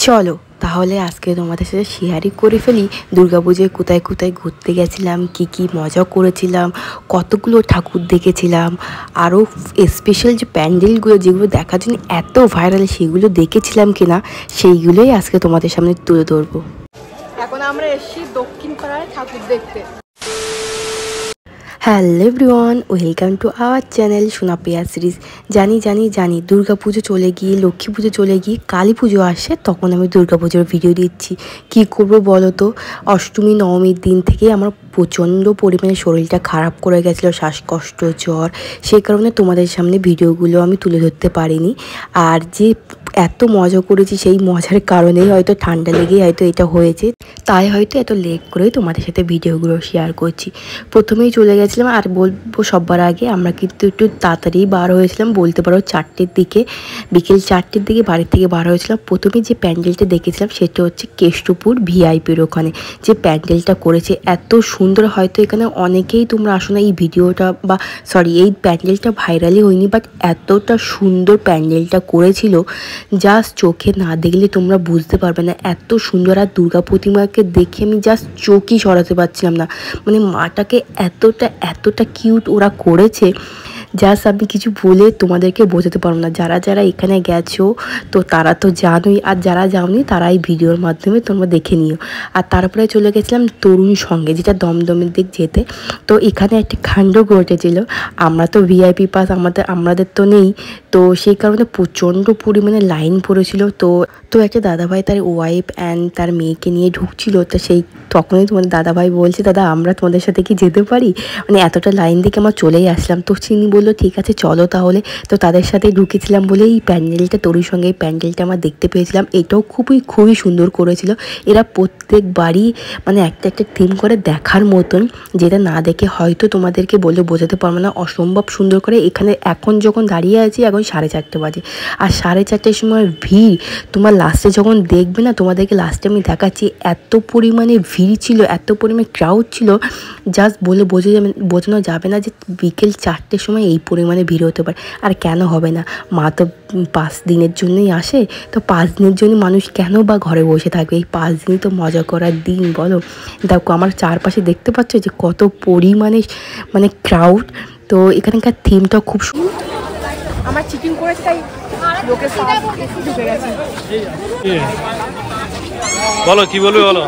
চলো তাহলে আজকে তোমাদের সাথে শেয়ারই করে ফেলি দুর্গাপুজোয় কোথায় কোথায় ঘুরতে গেছিলাম, কি মজা করেছিলাম, কতগুলো ঠাকুর দেখেছিলাম, আরও স্পেশাল যে প্যান্ডেলগুলো যেগুলো দেখার জন্য এত ভাইরাল সেগুলো দেখেছিলাম কিনা সেইগুলোই আজকে তোমাদের সামনে তুলে ধরবো। এখন আমরা এসেছি দক্ষিণ পাড়ায় ঠাকুর দেখতে। Hello everyone, welcome to our channel Sonapia series. জানি দুর্গা পুজো চলে গিয়ে, লক্ষ্মী পুজো চলে গিয়ে কালী পুজো আসে, তখন আমি দুর্গা পুজোর ভিডিও দিচ্ছি। কি করব বলো তো, অষ্টমী নবমীর দিন থেকে আমার প্রচণ্ড পরিমাণে শরীরটা খারাপ করে গেছিলো, শ্বাসকষ্ট, জ্বর। সেই কারণে তোমাদের সামনে ভিডিওগুলো আমি তুলে ধরতে পারিনি। আর যে এত মজা করেছি সেই মজার কারণেই হয়তো ঠান্ডা লেগেই হয়তো এটা হয়েছে, তাই হয়তো এত লেট করেই তোমাদের সাথে ভিডিওগুলো শেয়ার করছি। প্রথমেই চলে গেছিলাম, আর বলবো সবার আগে আমরা কিন্তু একটু তাড়াতাড়ি বার হয়েছিলাম, বলতে পারো 4টের দিকে, বিকেল 4টের দিকে বাড়ির থেকে বার হয়েছিলাম। প্রথমে যে প্যান্ডেলটা দেখেছিলাম সেটা হচ্ছে কেষ্টপুর ভিআইপির ওখানে যে প্যান্ডেলটা করেছে, এত সুন্দর। হয়তো এখানে অনেকেই তোমরা আসো না, এই ভিডিওটা বা সরি এই প্যান্ডেলটা ভাইরালই হয়নি, বাট এতটা সুন্দর প্যান্ডেলটা করেছিল, জাস্ট চোখে না দেখলে তোমরা বুঝতে পারবে না এত সুন্দর। আর দুর্গা প্রতিমাকে দেখে আমি জাস্ট চোখই সরাতে পারছিলাম না, মানে মাটাকে এতটা কিউট ওরা করেছে, জাস্ট আমি কিছু বলে তোমাদেরকে বোঝাতে পারবো না। যারা এখানে গেছো তো তারা তো জানোই, আর যারা যাওনি তারা এই ভিডিওর মাধ্যমে তোমরা দেখে নিও। আর তারপরে চলে গেছিলাম তরুণ সঙ্গে, যেটা দমদমের দিক যেতে। তো এখানে একটা কাণ্ড ঘটেছিল, আমরা তো ভিআইপি পাস আমাদের তো নেই, তো সেই কারণে প্রচণ্ড পরিমাণে লাইন পড়েছিল। তো একটা দাদাভাই তার ওয়াইফ অ্যান্ড তার মেয়েকে নিয়ে ঢুকছিল, তো তখনই তোমাদের দাদাভাই বলছে, দাদা আমরা তোমাদের সাথে কি যেতে পারি, মানে এতটা লাইন দেখে আমরা চলেই আসলাম। তো তিনি বললো ঠিক আছে চলো তাহলে। তো তাদের সাথে ঢুকেছিলাম বলে এই প্যান্ডেলটা, তরুর সঙ্গে এই প্যান্ডেলটা আমরা দেখতে পেয়েছিলাম। এটাও খুবই সুন্দর করেছিল এরা প্রত্যেকবারই, মানে একটা থিম করে দেখার মতন, যেটা না দেখে হয়তো তোমাদেরকে বলে বোঝাতে পারবো না, অসম্ভব সুন্দর করে। এখানে এখন যখন দাঁড়িয়ে আছি এখন 4:30 বাজে, আর 4:30টার সময় ভিড়, তোমার লাস্টে যখন দেখবে না, তোমাদেরকে লাস্টে আমি দেখাচ্ছি, এত পরিমাণে ভিড় ছিল, এত পরিমাণে ক্রাউড ছিল, জাস্ট বলে বোঝানো যাবে না যে বিকেল 4টের সময় এই পরিমাণে ভিড় হতে পারে। আর কেন হবে না, মা তো 5 দিনের জন্যই আসে, তো 5 দিনের জন্য মানুষ কেন বা ঘরে বসে থাকবে, এই 5 দিনই তো মজা করার দিন বলো। দেখো আমার চারপাশে দেখতে পাচ্ছ যে কত পরিমাণে মানে ক্রাউড। তো এখানকার থিমটাও খুব সুন্দর। আমার চিটিং করেছে তাই লোকে ঢুকে গেছে। বলো কি বলবে বলো।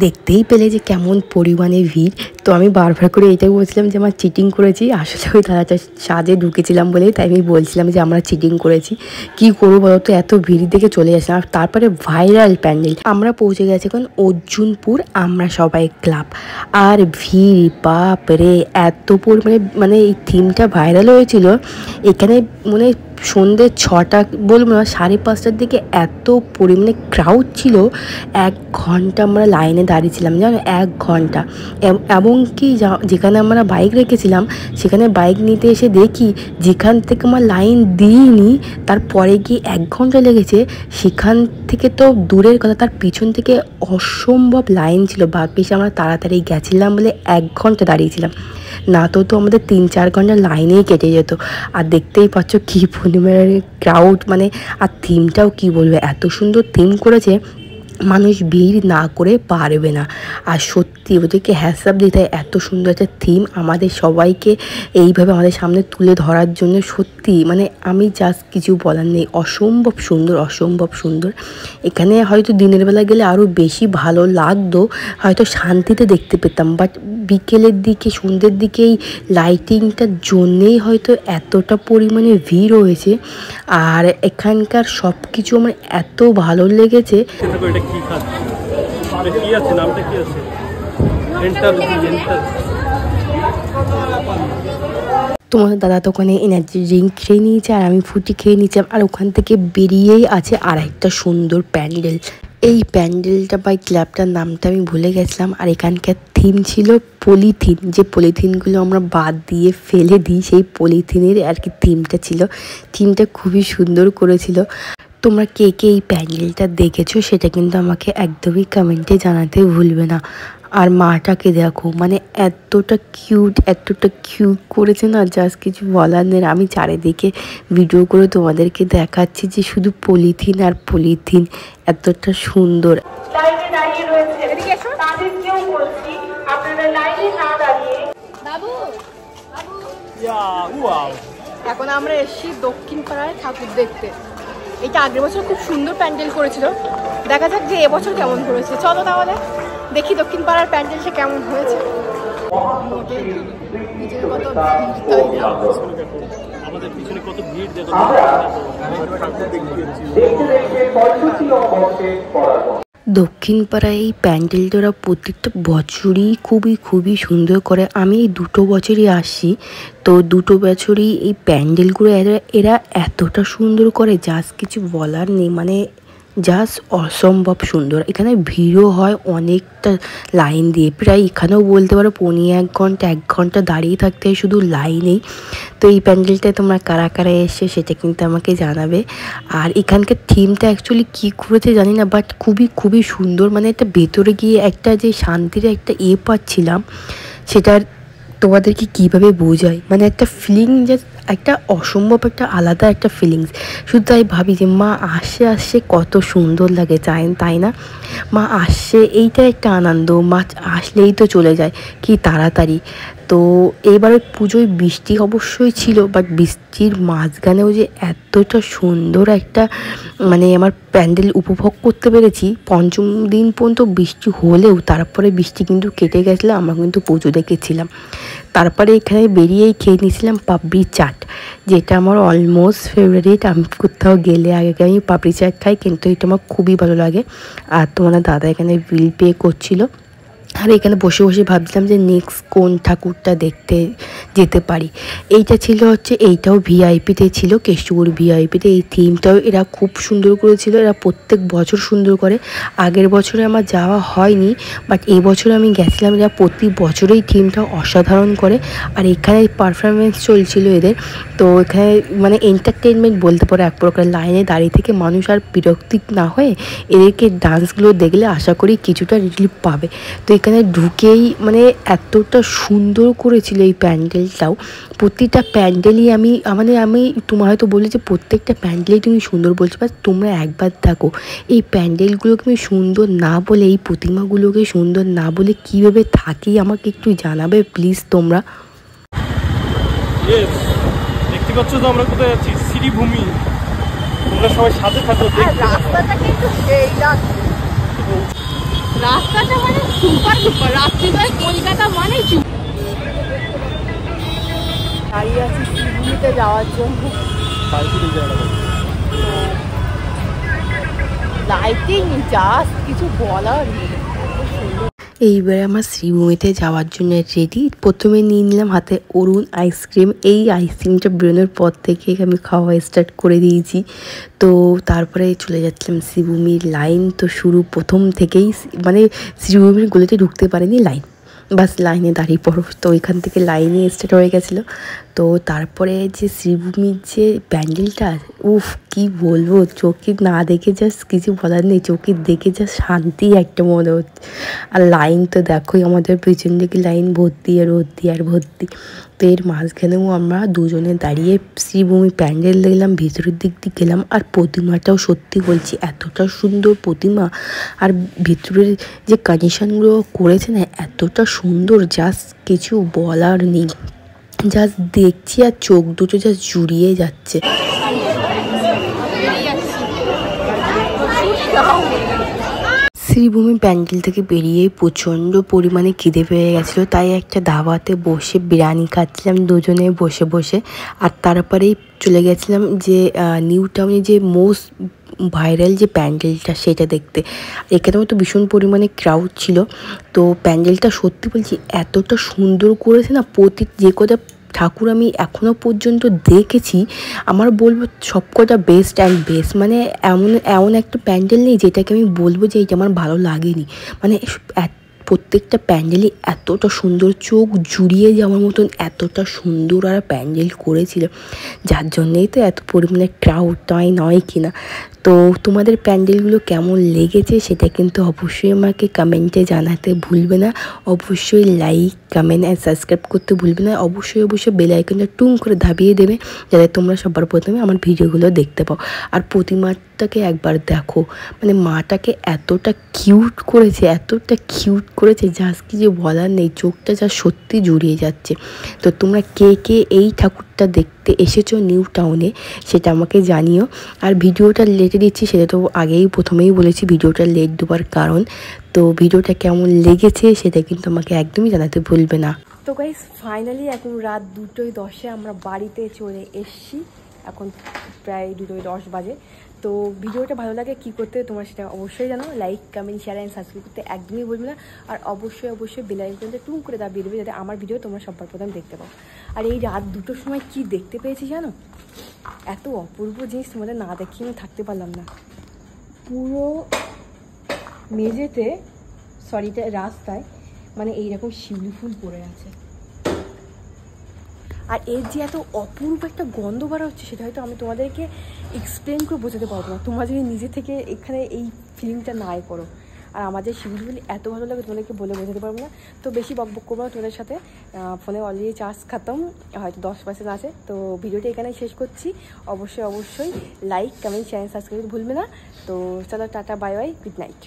দেখতেই পেলে যে কেমন পরিমাণে ভিড়। তো আমি বারবার করে এটাই বলছিলাম যে আমার চিটিং করেছি, আসলে ওই দাদাটা সাজে ঢুকেছিলাম বলে তাই আমি বলছিলাম যে আমরা চিটিং করেছি। কি করবো বলো তো, এত ভিড় দেখে চলে আসলাম। আর তারপরে ভাইরাল প্যান্ডেল, আমরা পৌঁছে গেছি এখন অর্জুনপুর আমরা সবাই ক্লাব। আর ভিড় বাপরে, এত পরিমাণে, মানে এই থিমটা ভাইরাল হয়েছিল এখানে, মানে সন্ধ্যে 6টা বলবো না, 5:30টার দিকে এত পরিমাণে ক্রাউড ছিল। 1 ঘন্টা আমরা লাইনে দাঁড়িয়েছিলাম জানো, 1 ঘন্টা। এবং কি যেখানে আমরা বাইক রেখেছিলাম সেখানে বাইক নিতে এসে দেখি যেখান থেকে আমার লাইন দিইনি, তারপরে গিয়ে 1 ঘন্টা লেগেছে। সেখান থেকে তো দূরের কথা, তার পিছন থেকে অসম্ভব লাইন ছিল। ভাগ্যিস আমরা তাড়াতাড়ি গেছিলাম বলে 1 ঘন্টা দাঁড়িয়েছিলাম, না তো আমাদের 3-4 ঘন্টা লাইনেই কেটে যেত। আর দেখতেই পাচ্ছ কী পরিমাণে ক্রাউড, মানে আর থিমটাও কি বলবে, এত সুন্দর থিম করেছে, মানুষ ভিড় না করে পারবে না। আর সত্যি ওদেরকে হ্যাটসঅ্যাপ দিতে হয়, এত সুন্দর একটা থিম আমাদের সবাইকে এইভাবে আমাদের সামনে তুলে ধরার জন্য। সত্যি মানে আমি জাস্ট কিছু বলার নেই, অসম্ভব সুন্দর। এখানে হয়তো দিনের বেলা গেলে আরও বেশি ভালো লাগতো, হয়তো শান্তিতে দেখতে পেতাম, বাট বিকেলের দিকে সন্ধ্যের দিকে এই লাইটিংটার জন্যেই হয়তো এতটা পরিমাণে ভিড় হয়েছে। আর এখানকার সব কিছু আমার এত ভালো লেগেছে। তোমার দাদা তো ওখানে এনার্জি ড্রিঙ্ক খেয়ে নিয়েছে, আর আমি ফুটি খেয়ে নিয়েছিলাম। আর ওখান থেকে বেরিয়েই আছে আর একটা সুন্দর প্যান্ডেল। এই প্যান্ডেলটা বা ক্লাবটার নামটা আমি ভুলে গেছিলাম। আর এখানকার থিম ছিল পলিথিন, যে পলিথিনগুলো আমরা বাদ দিয়ে ফেলে দিই, সেই পলিথিনের আর কি থিমটা ছিল। থিমটা খুবই সুন্দর করেছিল। তোমরা কে এই প্যান্ডেলটা দেখেছো সেটা কিন্তু আমাকে একদমই কমেন্টে জানাতে ভুলবে না। আর মাটাকে দেখো, মানে এতটা কিউট করেছে না, জাস্ট কিছু বলার নেই। আমি চারিদিকে ভিডিও করে তোমাদেরকে দেখাচ্ছি যে শুধু পলিথিন আর পলিথিন, এতটা সুন্দর। লাইনে দাঁড়িয়ে রয়েছে, তাদেরকেও বলছি আপনারা লাইনে না দাঁড়িয়ে। এখন আমরা এসেছি দক্ষিণ পাড়ায় ঠাকুর দেখতে। এটা আগের বছর খুব সুন্দর প্যান্ডেল করেছিল, দেখা যাক যে এবছর কেমন করেছে। চলো তাহলে দেখি দক্ষিণ পাড়ার প্যান্ডেলটা কেমন হয়েছে। আমাদের পিছনে কত ভিড় দেখো। দক্ষিণ পাড়ায় এই প্যান্ডেলটা ওরা প্রত্যেকটা বছরই খুবই সুন্দর করে। আমি এই 2 বছরই আসি, তো 2 বছরই এই প্যান্ডেলগুলো এরা এতটা সুন্দর করে, জাস্ট কিছু বলার নেই, মানে জাস্ট অসম্ভব সুন্দর। এখানে ভিড়ও হয় অনেকটা লাইন দিয়ে, প্রায় এখানেও বলতে পারো 1 ঘন্টা দাঁড়িয়ে থাকতে হয় শুধু লাইনেই। তো এই প্যান্ডেলটায় তোমরা কারা কারা এসে সেটা কিন্তু আমাকে জানাবে। আর এখানকার থিমটা অ্যাকচুয়ালি কী করেছে জানি না, বাট খুবই সুন্দর। মানে একটা ভেতরে গিয়ে একটা যে শান্তির একটা পাচ্ছিলাম, সেটার তোমাদেরকে কীভাবে বোঝায়, মানে একটা ফিলিং, জাস্ট একটা অসম্ভব একটা আলাদা একটা ফিলিংস। শুধু তাই ভাবি যে মা আসছে কত সুন্দর লাগে, তাই না? মা আসছে, এইটা একটা আনন্দ। মা আসলেই তো চলে যায় কি তাড়াতাড়ি। তো এবারে পুজোয় বৃষ্টি অবশ্যই ছিল, বাট বৃষ্টির মাঝখানেও যে এতটা সুন্দর একটা মানে আমার প্যান্ডেল উপভোগ করতে পেরেছি। 5ম দিন পর্যন্ত বৃষ্টি হলেও তারপরে বৃষ্টি কিন্তু কেটে গেছিলো, আমরা কিন্তু পুজো দেখেছিলাম। তারপরে এখানে বেরিয়েই খেয়ে নিয়েছিলাম পাপড়ি চাট, যেটা আমার অলমোস্ট ফেভারিট। আমি কোথাও গেলে আগে আমি পাপড়ি চাট খাই, কিন্তু এটা আমার খুবই ভালো লাগে। আর তোমার দাদা এখানে বিল পে করছিল, আর এখানে বসে ভাবছিলাম যে নেক্সট কোন ঠাকুরটা দেখতে যেতে পারি। এইটা ছিল হচ্ছে, এইটাও ভিআইপিতে ছিল, কেষ্টপুর ভিআইপিতে। এই থিমটাও এরা খুব সুন্দর করেছিল, এরা প্রত্যেক বছর সুন্দর করে। আগের বছরে আমার যাওয়া হয়নি, বাট এই বছরে আমি গেছিলাম। এরা প্রতি বছরেই থিমটা অসাধারণ করে। আর এখানে পারফরমেন্স চলছিল এদের, তো এখানে মানে এন্টারটেনমেন্ট বলতে পারো এক প্রকার। লাইনে দাঁড়িয়ে থেকে মানুষ আর বিরক্তি না হয়ে এদেরকে ডান্সগুলো দেখলে আশা করি কিছুটা রিলিফ পাবে। তো এখানে ঢুকেই মানে এতটা সুন্দর করেছিল এই প্যান্ডেলটাও। প্রতিটা প্যান্ডেলই আমি তোমার হয়তো বলি যে প্রত্যেকটা প্যান্ডেলই তুমি সুন্দর বলছো, বাট তোমরা একবার দেখো এই প্যান্ডেলগুলোকে আমি সুন্দর না বলে, এই প্রতিমাগুলোকে সুন্দর না বলে কীভাবে থাকি আমাকে একটু জানাবে প্লিজ তোমরা। দেখতে পাচ্ছ তো আমরা কোথায় যাচ্ছি? শ্রীভূমি। তোমরা সবাই সাথে থাকো। রাস্তাটা কিন্তু সেই রাস্তাটা মানে সুপার রাত্রিবেলায় কলকাতা মানে দাঁড়িয়ে আছি শ্রীভূমিতে যাওয়ার জন্য। লাইটিং জাস্ট কিছু বলার নেই। এইবারে আমার শ্রীভূমিতে যাওয়ার জন্য রেডি। প্রথমে নিয়ে নিলাম হাতে অরুণ আইসক্রিম। এই আইসক্রিমটা বেরোনোর পর থেকে আমি খাওয়া স্টার্ট করে দিয়েছি। তো তারপরে চলে যাচ্ছিলাম শ্রীভূমির লাইন। তো শুরু প্রথম থেকেই মানে শ্রীভূমির গলিতে ঢুকতে পারেনি, লাইন, বাস লাইনে দাঁড়িয়ে পড়ো। তো ওইখান থেকে লাইনে স্টার্ট হয়ে গেছিলো। তো তারপরে যে শ্রীভূমির যে প্যান্ডেলটা, উফ কি বলবো, চোখে না দেখে জাস্ট কিছু বলার নেই, চোখে দেখে জাস্ট শান্তি একটা মনে হচ্ছে। আর লাইন তো দেখোই, আমাদের পেছন দিকে লাইন ভর্তি আর ভর্তি। তো এর মাঝখানেও আমরা দুজনে দাঁড়িয়ে শ্রীভূমি প্যান্ডেল দেখলাম, ভিতরের দিক দিয়ে গেলাম। আর প্রতিমাটাও সত্যি বলছি এতটা সুন্দর প্রতিমা, আর ভিতরের যে কন্ডিশনগুলো করেছে না এতটা সুন্দর, জাস্ট কিছু বলার নেই। জাস্ট দেখছি আর চোখ দুটো জাস্ট জুড়িয়ে যাচ্ছে। শ্রীভূমি প্যান্ডেল থেকে বেরিয়ে প্রচণ্ড পরিমাণে খিদে পেয়ে গেছিলো, তাই একটা ধাবাতে বসে বিরিয়ানি খাচ্ছিলাম দুজনে বসে। আর তারপরেই চলে গেছিলাম যে নিউ টাউনে যে মোস্ট ভাইরাল যে প্যান্ডেলটা সেটা দেখতে। এখানেও তো ভীষণ পরিমাণে ক্রাউড ছিল। তো প্যান্ডেলটা সত্যি বলছি এতটা সুন্দর করেছে না, যে কটা ঠাকুর আমি এখনও পর্যন্ত দেখেছি আমার বলবো সবকটা বেস্ট মানে এমন একটা প্যান্ডেল নেই যেটাকে আমি বলবো যে এটা আমার ভালো লাগেনি। মানে প্রত্যেকটা প্যান্ডেলই এতটা সুন্দর, চোখ জুড়িয়ে যাওয়ার মতন এতটা সুন্দর আর প্যান্ডেল করেছিল, যার জন্যেই তো এত পরিমাণে ক্রাউড, তাই নয় কি না? তো তোমাদের প্যান্ডেলগুলো কেমন লেগেছে সেটা কিন্তু অবশ্যই আমাকে কমেন্টে জানাতে ভুলবে না। অবশ্যই লাইক, কমেন্ট অ্যান্ড সাবস্ক্রাইব করতে ভুলবে না। অবশ্যই বেল আইকনটা টুং করে দাবিয়ে দেবে, যাতে তোমরা সবার প্রথমে আমার ভিডিওগুলো দেখতে পাও। আর প্রতিমাটাকে একবার দেখো, মানে মাটাকে এতটা কিউট করেছে, যা কিছু বলার নেই। চোখটা যা সত্যি জুড়িয়ে যাচ্ছে। তো তোমরা কে কে এই ঠাকুরটা দেখতে এসেছো নিউ টাউনে সেটা আমাকে জানিও। আর ভিডিওটা লেটে দিচ্ছি, সেটা তো প্রথমেই বলেছি ভিডিওটা লেট দেওয়ার কারণ। তো ভিডিওটা কেমন লেগেছে সেটা কিন্তু আমাকে একদমই জানাতে ভুলবে না। তো গাইস ফাইনালি এখন রাত 2:10 আমরা বাড়িতে চলে এসছি। এখন প্রায় 2:10 বাজে। তো ভিডিওটা ভালো লাগে কী করতে তোমরা সেটা অবশ্যই জানো। Like, comment, share and subscribe করতে একদমই ভুলবে না। আর অবশ্যই বেল আইকনটা টুং করে দাবিয়ে দেবে, যাতে আমার ভিডিও তোমরা সবার প্রথম দেখতে পাও। আর এই রাত 2টোর সময় কি দেখতে পেয়েছি জানো? এত অপূর্ব জিনিস তোমাদের না দেখিয়ে আমি থাকতে পারলাম না। পুরো মেঝেতে রাস্তায় মানে এইরকম শিউলি ফুল পড়ে আছে। আর এর যে এত অপূর্ব একটা গন্ধ বার হচ্ছে, সেটা হয়তো আমি তোমাদেরকে এক্সপ্লেন করে বোঝাতে পারবো না, তোমরা যদি নিজে থেকে এখানে এই ফিলিংটা নাই করো। আর আমার যে শিউলিগুলি এত ভালো লাগে তোমাদেরকে বলে বোঝাতে পারবো না। তো বেশি বকবক করবো না তোমাদের সাথে। ফোনে অলরেডি চার্জ খতম, হয়তো 10% আছে। তো ভিডিওটা এখানেই শেষ করছি। অবশ্যই লাইক, কমেন্ট, শেয়ার, সাবস্ক্রাইব ভুলবে না। তো চলো, tata, bye bye, good night.